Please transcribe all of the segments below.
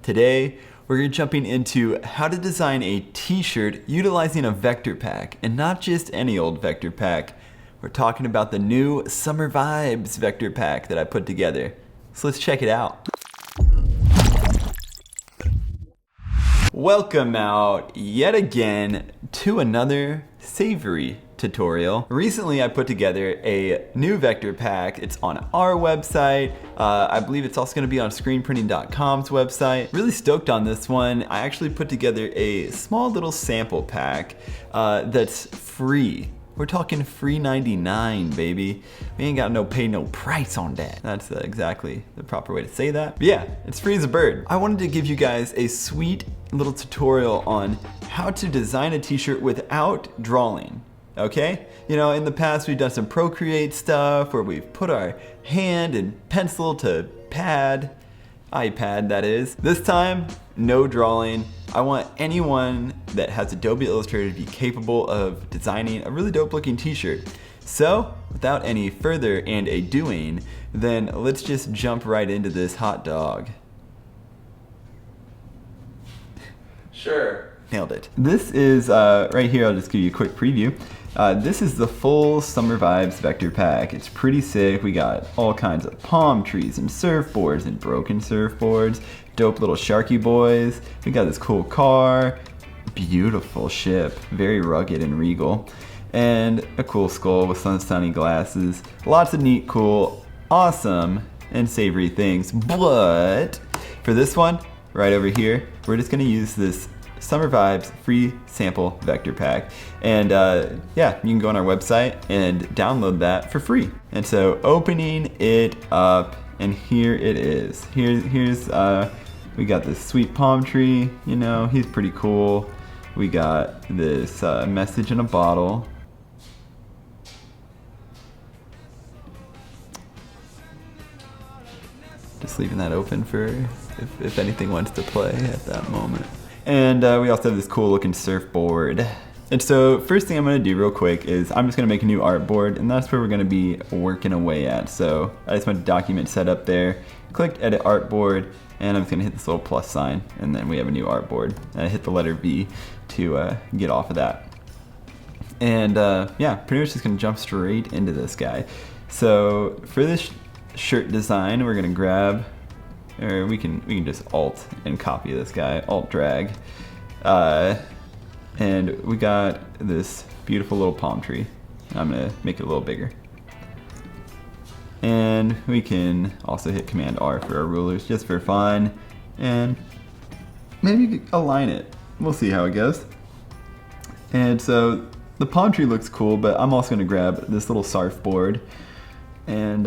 Today, we're jumping into how to design a t-shirt utilizing a vector pack, and not just any old vector pack. We're talking about the new Summer Vibes vector pack that I put together. So let's check it out. Welcome out yet again to another savory tutorial. Recently I put together a new vector pack. It's on our website. I believe it's also gonna be on screenprinting.com's website. Really stoked on this one. I actually put together a small little sample pack that's free. We're talking free 99, baby. We ain't got no pay no price on that. That's exactly the proper way to say that. But yeah, it's free as a bird. I wanted to give you guys a sweet little tutorial on how to design a t-shirt without drawing, okay? You know, in the past we've done some Procreate stuff where we've put our hand and pencil to pad, iPad that is. This time, no drawing. I want anyone that has Adobe Illustrator to be capable of designing a really dope looking t-shirt. So, without any further and a doing, then let's just jump right into this hot dog. Sure. Nailed it. This is, right here, I'll just give you a quick preview. This is the full Summer Vibes vector pack. It's pretty sick. We got all kinds of palm trees and surfboards and broken surfboards, dope little Sharky boys. We got this cool car, beautiful ship, very rugged and regal, and a cool skull with sunshiny glasses. Lots of neat, cool, awesome, and savory things. But for this one, right over here, we're just gonna use this Summer Vibes free sample vector pack, and yeah, you can go on our website and download that for free. And so opening it up, and here it is. Here's we got this sweet palm tree, you know, he's pretty cool. We got this message in a bottle. Just leaving that open for if anything wants to play at that moment. And we also have this cool looking surfboard. And so first thing I'm gonna do real quick is I'm just gonna make a new artboard, and that's where we're gonna be working away at. So I just went to document setup there, clicked edit artboard, and I'm just gonna hit this little plus sign, and then we have a new artboard. And I hit the letter V to get off of that. And yeah, pretty much just gonna jump straight into this guy. So for this shirt design, we're gonna grab, or we can just alt and copy this guy, alt drag. And we got this beautiful little palm tree. I'm gonna make it a little bigger. And we can also hit Command R for our rulers just for fun, and maybe align it. We'll see how it goes. And so the palm tree looks cool, but I'm also gonna grab this little surfboard, and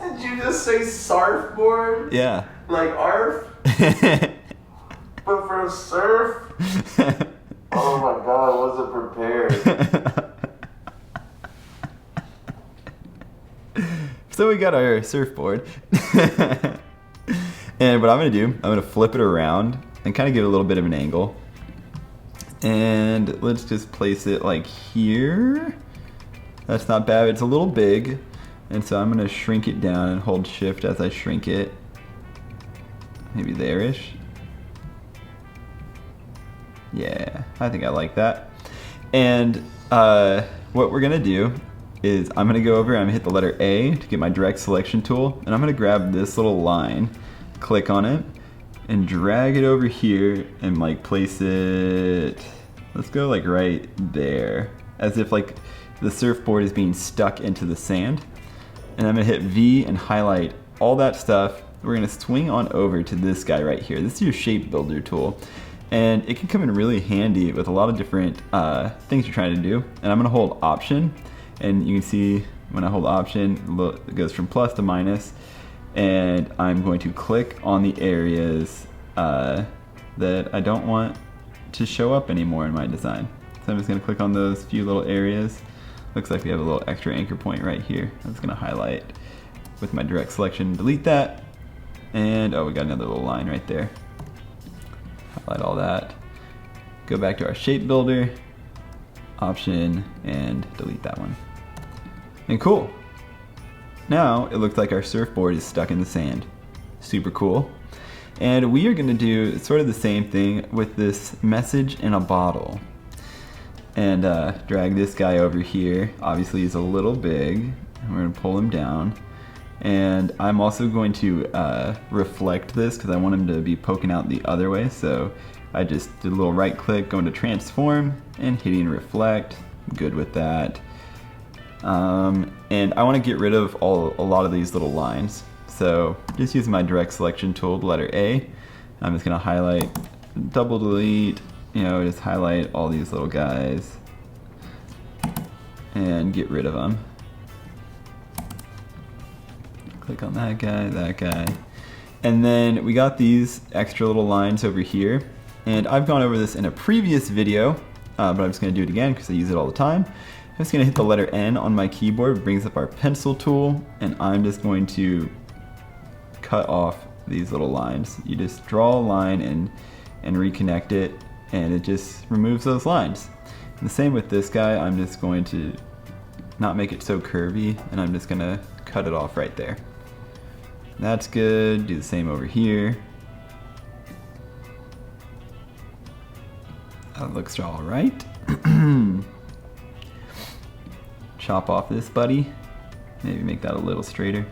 Did you just say surfboard? yeah. Like ARF? But for surf? Oh my god, I wasn't prepared. So we got our surfboard. And what I'm gonna do, I'm gonna flip it around and kind of give it a little bit of an angle. And let's just place it like here. That's not bad, it's a little big. And so I'm gonna shrink it down and hold shift as I shrink it. Maybe there-ish. Yeah, I think I like that. And what we're gonna do is I'm gonna go over, I'm gonna hit the letter A to get my direct selection tool, and I'm gonna grab this little line, click on it, and drag it over here and like place it, let's go like right there, as if like the surfboard is being stuck into the sand. And I'm gonna hit V and highlight all that stuff. We're gonna swing on over to this guy right here. This is your shape builder tool. And it can come in really handy with a lot of different things you're trying to do. And I'm gonna hold Option, and you can see when I hold Option, it goes from plus to minus. And I'm going to click on the areas that I don't want to show up anymore in my design. So I'm just gonna click on those few little areas. Looks like we have a little extra anchor point right here. I'm just gonna highlight with my direct selection, delete that. And oh, we got another little line right there. Highlight all that. Go back to our shape builder, Option, and delete that one. And cool. Now it looks like our surfboard is stuck in the sand. Super cool. And we are going to do sort of the same thing with this message in a bottle. And drag this guy over here. Obviously he's a little big. We're going to pull him down. And I'm also going to reflect this because I want him to be poking out the other way. So I just did a little right click, going to transform and hitting reflect. Good with that. And I want to get rid of a lot of these little lines. So just using my direct selection tool, the letter A, I'm just going to highlight, double delete, just highlight all these little guys and get rid of them. Click on that guy. And then we got these extra little lines over here. And I've gone over this in a previous video, but I'm just going to do it again because I use it all the time. I'm just going to hit the letter N on my keyboard, it brings up our pencil tool, and I'm just going to cut off these little lines. You just draw a line and reconnect it, and it just removes those lines. And the same with this guy, I'm just going to not make it so curvy, and I'm just going to cut it off right there. That's good. Do the same over here. That looks all right. Chop off this buddy. Maybe make that a little straighter.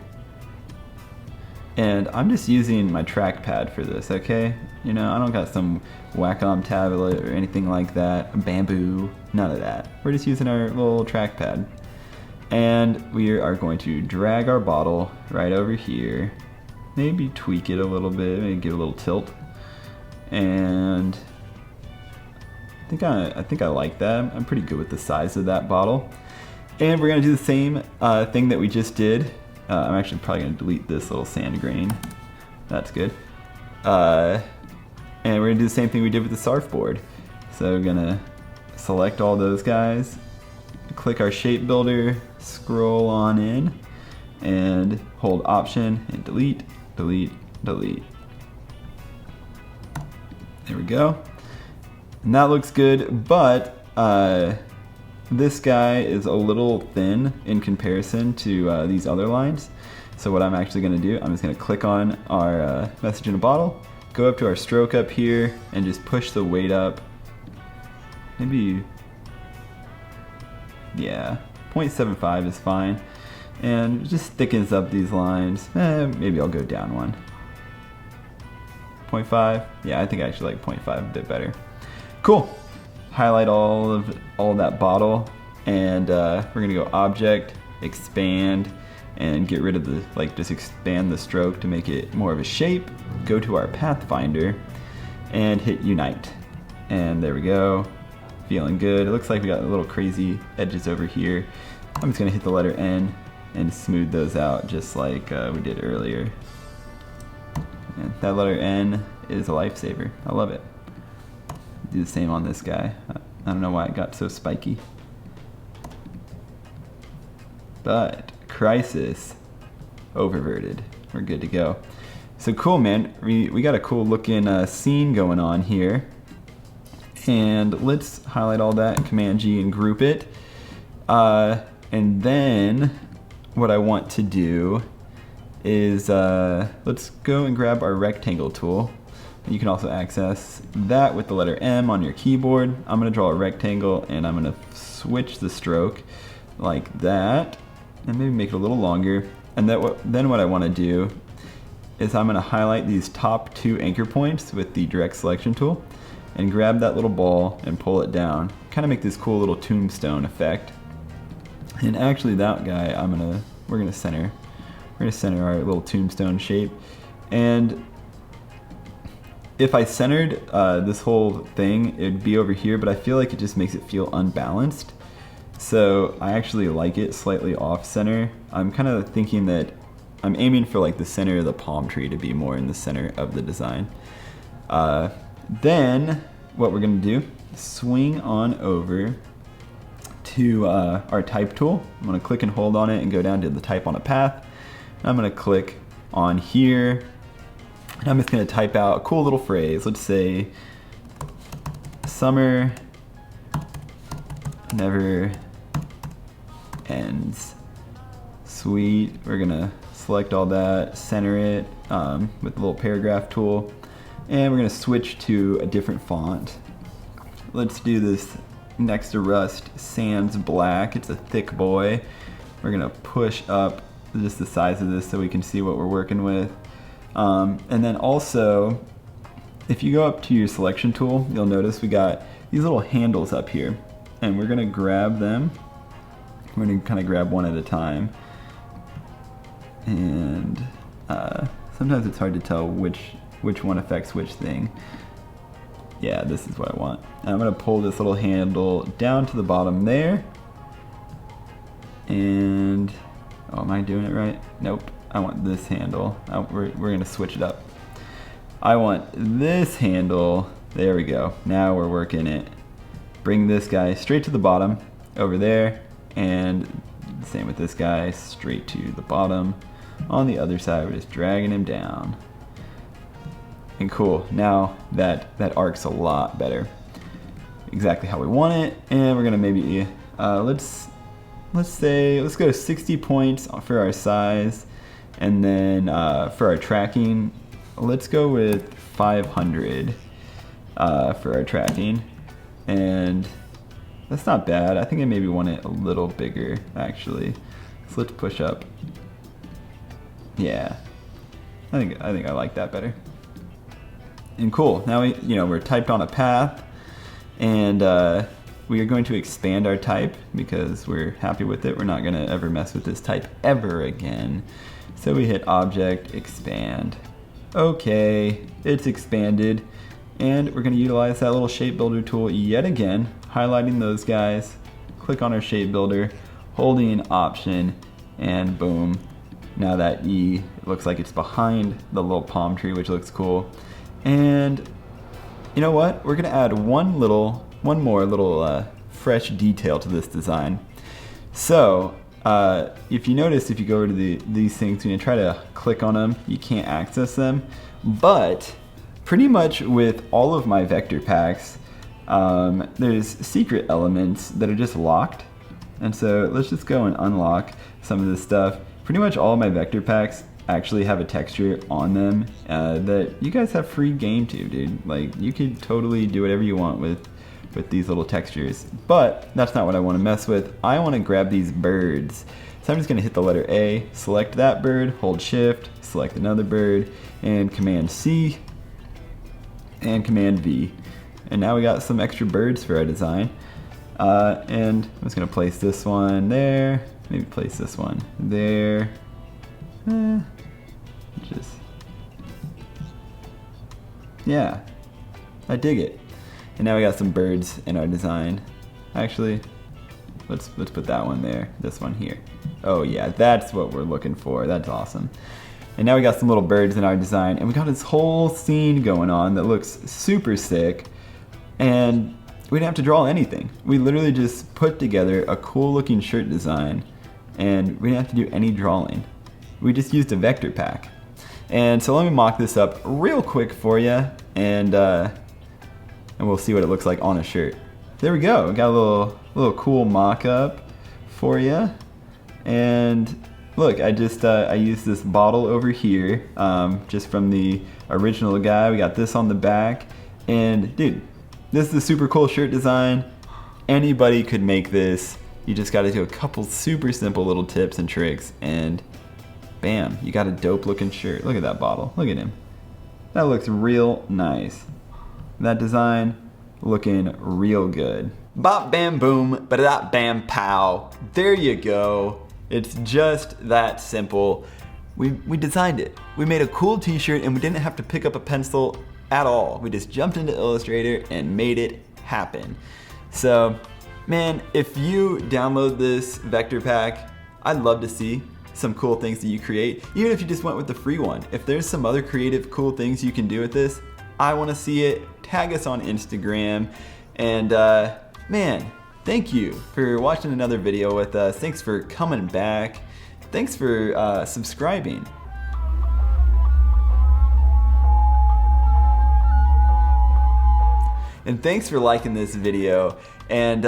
And I'm just using my trackpad for this, okay? I don't got some Wacom tablet or anything like that, bamboo, none of that. We're just using our little trackpad. And we are going to drag our bottle right over here. Maybe tweak it a little bit, maybe give it a little tilt. And I think I like that. I'm pretty good with the size of that bottle. And we're gonna do the same thing that we just did. I'm actually probably gonna delete this little sand grain. That's good. And we're gonna do the same thing we did with the surfboard. So we're gonna select all those guys, click our shape builder, scroll on in, and hold Option and delete, delete, delete. There we go. And that looks good, but this guy is a little thin in comparison to these other lines. So what I'm actually going to do, I'm just going to click on our message in a bottle, go up to our stroke up here, and just push the weight up. Maybe, yeah, 0.75 is fine. And it just thickens up these lines. Maybe I'll go down one. 0.5, yeah, I think I actually like 0.5 a bit better. Cool. Highlight all of that bottle, and we're gonna go Object, Expand, and get rid of the, just expand the stroke to make it more of a shape. Go to our Pathfinder and hit Unite. And there we go. Feeling good. It looks like we got little crazy edges over here. I'm just gonna hit the letter N and smooth those out just like we did earlier. And that letter N is a lifesaver. I love it. Do the same on this guy. I don't know why it got so spiky. But Crisis oververted. We're good to go. So cool, man. We got a cool looking scene going on here. And let's highlight all that, Command G, and group it. And then what I want to do is let's go and grab our rectangle tool. You can also access that with the letter M on your keyboard. I'm going to draw a rectangle, and I'm going to switch the stroke like that, and maybe make it a little longer. And then what I want to do is I'm going to highlight these top two anchor points with the direct selection tool, and grab that little ball and pull it down. Kind of make this cool little tombstone effect. And actually, that guy, we're gonna center our little tombstone shape. And if I centered this whole thing, it'd be over here, but I feel like it just makes it feel unbalanced. So I actually like it slightly off center. I'm kind of thinking that I'm aiming for the center of the palm tree to be more in the center of the design. Then what we're gonna do, swing on over to our type tool. I'm gonna click and hold on it and go down to the type on a path. I'm gonna click on here, and I'm just gonna type out a cool little phrase. Let's say, summer never ends. Sweet. We're gonna select all that, center it, with the little paragraph tool. And we're gonna switch to a different font. Let's do this Next to Rust Sans Black. It's a thick boy. We're gonna push up just the size of this so we can see what we're working with. And then also, if you go up to your selection tool, you'll notice we got these little handles up here, and we're gonna grab them. We're gonna kind of grab one at a time. And sometimes it's hard to tell which one affects which thing. Yeah, this is what I want. And I'm gonna pull this little handle down to the bottom there. And, oh, am I doing it right? Nope, I want this handle. We're gonna switch it up. I want this handle, there we go. Now we're working it. Bring this guy straight to the bottom, over there, and same with this guy, straight to the bottom. On the other side, we're just dragging him down. And cool, now that arc's a lot better. Exactly how we want it, and we're gonna maybe, let's go 60 points for our size, and then for our tracking, let's go with 500 for our tracking. And that's not bad. I think I maybe want it a little bigger, actually. So let's push up. Yeah, I think I like that better. And cool, now we're typed on a path, and we are going to expand our type because we're happy with it. We're not gonna ever mess with this type ever again. So we hit Object, Expand. Okay, it's expanded, and we're gonna utilize that little shape builder tool yet again, highlighting those guys, click on our shape builder, holding Option, and boom. Now that E, it looks like it's behind the little palm tree, which looks cool. And you know what? We're gonna add one more little fresh detail to this design. So if you notice, if you go over to these things, when you try to click on them, you can't access them. But pretty much with all of my vector packs, there's secret elements that are just locked. And so let's just go and unlock some of this stuff. Pretty much all of my vector packs actually have a texture on them that you guys have free game to, dude. Like, you could totally do whatever you want with these little textures, but that's not what I want to mess with. I want to grab these birds. So I'm just going to hit the letter A, select that bird, hold Shift, select another bird, and Command C, and Command V. And now we got some extra birds for our design. And I'm just going to place this one there, maybe place this one there. Yeah, I dig it. And now we got some birds in our design. Actually, let's put that one there, this one here. Oh yeah, that's what we're looking for. That's awesome. And now we got some little birds in our design, and we got this whole scene going on that looks super sick. And we didn't have to draw anything. We literally just put together a cool looking shirt design, and we didn't have to do any drawing. We just used a vector pack. And so let me mock this up real quick for you, and we'll see what it looks like on a shirt. There we go. We got a little cool mock-up for you. And look, I used this bottle over here, just from the original guy. We got this on the back, and dude, this is a super cool shirt design. Anybody could make this. You just got to do a couple super simple little tips and tricks, and bam, you got a dope looking shirt. Look at that bottle. Look at him. That looks real nice. That design looking real good. Bop bam boom, ba-da bam pow. There you go. It's just that simple. We designed it. We made a cool t-shirt, and we didn't have to pick up a pencil at all. We just jumped into Illustrator and made it happen. So, man, if you download this vector pack, I'd love to see some cool things that you create, even if you just went with the free one. If there's some other creative cool things you can do with this, I want to see it. Tag us on Instagram. And man, thank you for watching another video with us. Thanks for coming back. Thanks for subscribing. And thanks for liking this video. And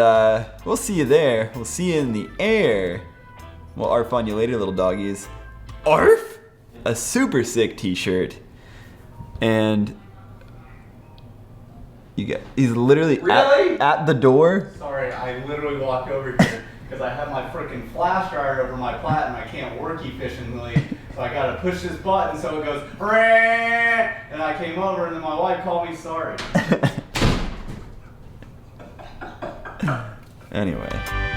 we'll see you there. We'll see you in the air. We'll arf on you later, little doggies. Arf? a super sick t-shirt. And he's literally Really? at the door. Sorry, I literally walked over here because I have my freaking flash dryer over my plat and I can't work efficiently. So I gotta push this button so it goes, "Rah!" And I came over and then my wife called me sorry. Anyway.